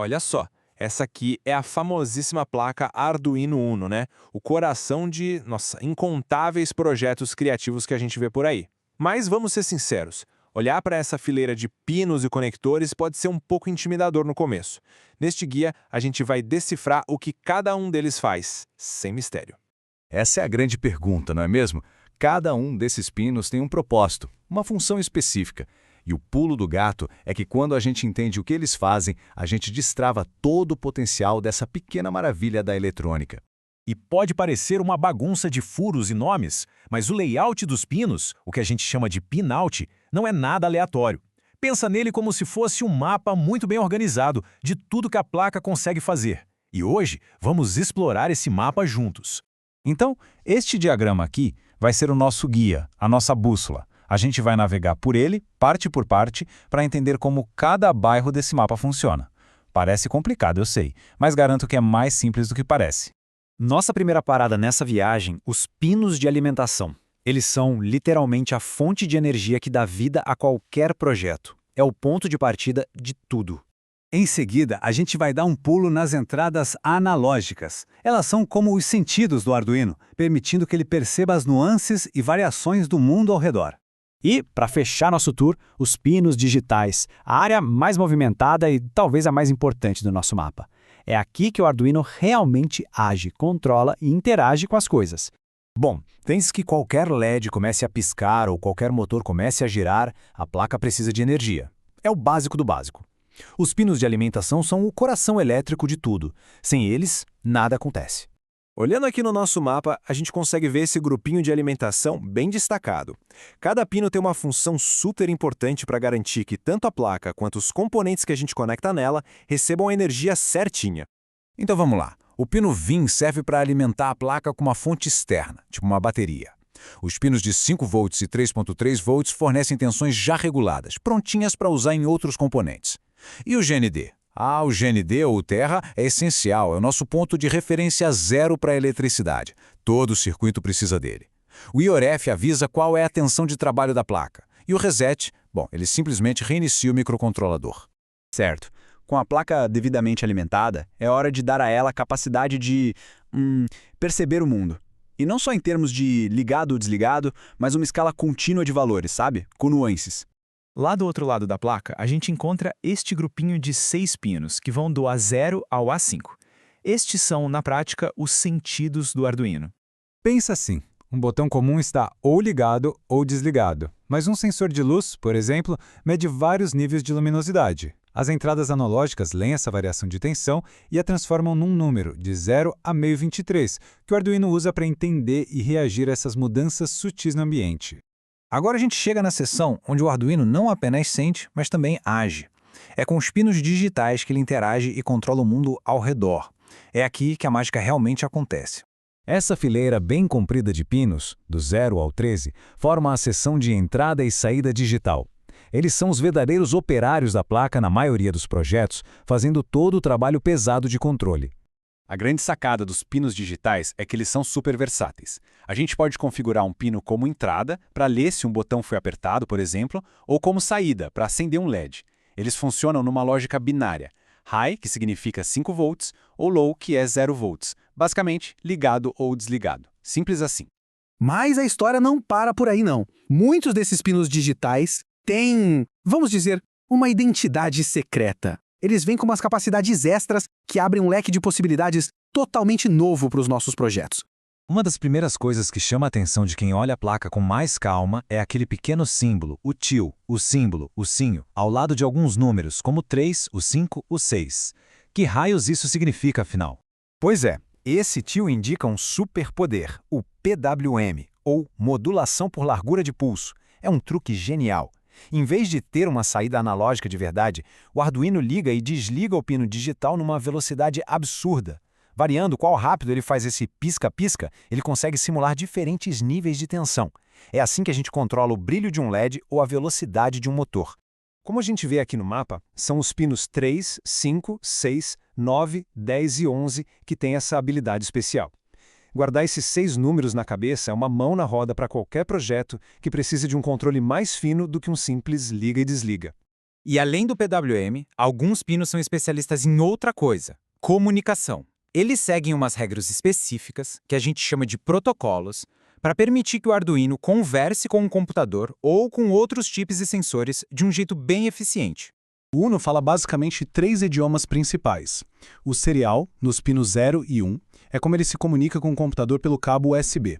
Olha só, essa aqui é a famosíssima placa Arduino Uno, né? O coração de, nossa, incontáveis projetos criativos que a gente vê por aí. Mas vamos ser sinceros, olhar para essa fileira de pinos e conectores pode ser um pouco intimidador no começo. Neste guia, a gente vai decifrar o que cada um deles faz, sem mistério. Essa é a grande pergunta, não é mesmo? Cada um desses pinos tem um propósito, uma função específica. E o pulo do gato é que quando a gente entende o que eles fazem, a gente destrava todo o potencial dessa pequena maravilha da eletrônica. E pode parecer uma bagunça de furos e nomes, mas o layout dos pinos, o que a gente chama de pinout, não é nada aleatório. Pensa nele como se fosse um mapa muito bem organizado de tudo que a placa consegue fazer. E hoje vamos explorar esse mapa juntos. Então, este diagrama aqui vai ser o nosso guia, a nossa bússola. A gente vai navegar por ele, parte por parte, para entender como cada bairro desse mapa funciona. Parece complicado, eu sei, mas garanto que é mais simples do que parece. Nossa primeira parada nessa viagem, os pinos de alimentação. Eles são literalmente a fonte de energia que dá vida a qualquer projeto. É o ponto de partida de tudo. Em seguida, a gente vai dar um pulo nas entradas analógicas. Elas são como os sentidos do Arduino, permitindo que ele perceba as nuances e variações do mundo ao redor. E, para fechar nosso tour, os pinos digitais, a área mais movimentada e talvez a mais importante do nosso mapa. É aqui que o Arduino realmente age, controla e interage com as coisas. Bom, antes que qualquer LED comece a piscar ou qualquer motor comece a girar, a placa precisa de energia. É o básico do básico. Os pinos de alimentação são o coração elétrico de tudo. Sem eles, nada acontece. Olhando aqui no nosso mapa, a gente consegue ver esse grupinho de alimentação bem destacado. Cada pino tem uma função super importante para garantir que tanto a placa quanto os componentes que a gente conecta nela recebam a energia certinha. Então vamos lá. O pino VIN serve para alimentar a placa com uma fonte externa, tipo uma bateria. Os pinos de 5 volts e 3.3 volts fornecem tensões já reguladas, prontinhas para usar em outros componentes. E o GND? O GND ou Terra é essencial, é o nosso ponto de referência zero para a eletricidade. Todo circuito precisa dele. O IORF avisa qual é a tensão de trabalho da placa. E o Reset, bom, ele simplesmente reinicia o microcontrolador. Certo. Com a placa devidamente alimentada, é hora de dar a ela a capacidade de perceber o mundo. E não só em termos de ligado ou desligado, mas uma escala contínua de valores, sabe? Com nuances. Lá do outro lado da placa, a gente encontra este grupinho de 6 pinos, que vão do A0 ao A5. Estes são, na prática, os sentidos do Arduino. Pensa assim, um botão comum está ou ligado ou desligado, mas um sensor de luz, por exemplo, mede vários níveis de luminosidade. As entradas analógicas leem essa variação de tensão e a transformam num número, de 0 a meio 23, que o Arduino usa para entender e reagir a essas mudanças sutis no ambiente. Agora a gente chega na seção onde o Arduino não apenas sente, mas também age. É com os pinos digitais que ele interage e controla o mundo ao redor. É aqui que a mágica realmente acontece. Essa fileira bem comprida de pinos, do 0 ao 13, forma a seção de entrada e saída digital. Eles são os verdadeiros operários da placa na maioria dos projetos, fazendo todo o trabalho pesado de controle. A grande sacada dos pinos digitais é que eles são super versáteis. A gente pode configurar um pino como entrada, para ler se um botão foi apertado, por exemplo, ou como saída, para acender um LED. Eles funcionam numa lógica binária. High, que significa 5 volts, ou Low, que é 0 volts. Basicamente, ligado ou desligado. Simples assim. Mas a história não para por aí, não. Muitos desses pinos digitais têm, vamos dizer, uma identidade secreta. Eles vêm com umas capacidades extras que abrem um leque de possibilidades totalmente novo para os nossos projetos. Uma das primeiras coisas que chama a atenção de quem olha a placa com mais calma é aquele pequeno símbolo, o til, o símbolo, o sinho, ao lado de alguns números, como o 3, o 5, o 6. Que raios isso significa, afinal? Pois é, esse til indica um superpoder, o PWM, ou modulação por largura de pulso. É um truque genial. Em vez de ter uma saída analógica de verdade, o Arduino liga e desliga o pino digital numa velocidade absurda. Variando qual rápido ele faz esse pisca-pisca, ele consegue simular diferentes níveis de tensão. É assim que a gente controla o brilho de um LED ou a velocidade de um motor. Como a gente vê aqui no mapa, são os pinos 3, 5, 6, 9, 10 e 11 que têm essa habilidade especial. Guardar esses 6 números na cabeça é uma mão na roda para qualquer projeto que precise de um controle mais fino do que um simples liga e desliga. E além do PWM, alguns pinos são especialistas em outra coisa: comunicação. Eles seguem umas regras específicas, que a gente chama de protocolos, para permitir que o Arduino converse com um computador ou com outros chips e sensores de um jeito bem eficiente. O Uno fala basicamente 3 idiomas principais. O serial, nos pinos 0 e 1, é como ele se comunica com o computador pelo cabo USB.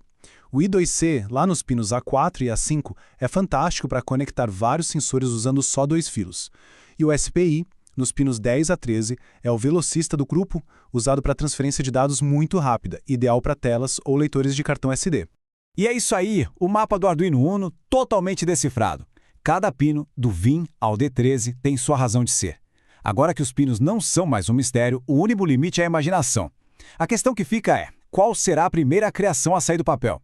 O I2C, lá nos pinos A4 e A5, é fantástico para conectar vários sensores usando só 2 fios. E o SPI, nos pinos 10 a 13, é o velocista do grupo, usado para transferência de dados muito rápida, ideal para telas ou leitores de cartão SD. E é isso aí, o mapa do Arduino Uno totalmente decifrado. Cada pino, do VIN ao D13, tem sua razão de ser. Agora que os pinos não são mais um mistério, o único limite é a imaginação. A questão que fica é, qual será a primeira criação a sair do papel?